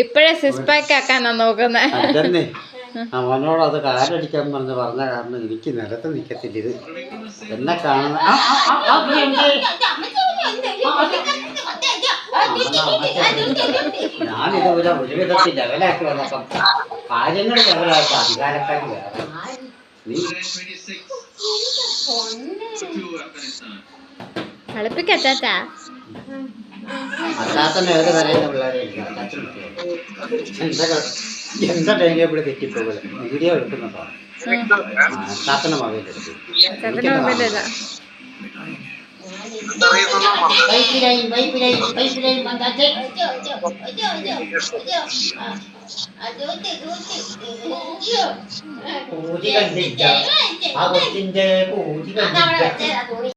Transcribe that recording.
ഇപ്പഴേ six pack ആക്കാനാ നോക്കുന്നേ. അവനോട് അത് കാലടിക്കാൻ പറഞ്ഞ കാരണം എനിക്ക് നിലത്ത് നിൽക്കത്തില്ല. ഇത് എന്നെ കാണുന്ന ഞാനിതുപോലെ ഒരു വിധത്തിൽ ലെവലാക്കി വന്നപ്പം കാര്യങ്ങൾ ലെവലാക്കി അധികാരക്കാരി വേറെ. നീ കളിപ്പിക്കാച്ചാ അല്ലാത്തന്നെ ഏത് കരയുന്ന പിള്ളേരെ എന്താ ടൈം ടേബിൾ തെറ്റിപ്പോകല് വീഡിയോ എടുക്കുന്നുണ്ടോ? അല്ലാത്തന്നെ മൊബൈലെടുത്തു. പൂജ കണ്ടില്ല ആ കൊച്ചിന്റെ പൂജ കണ്ടില്ല.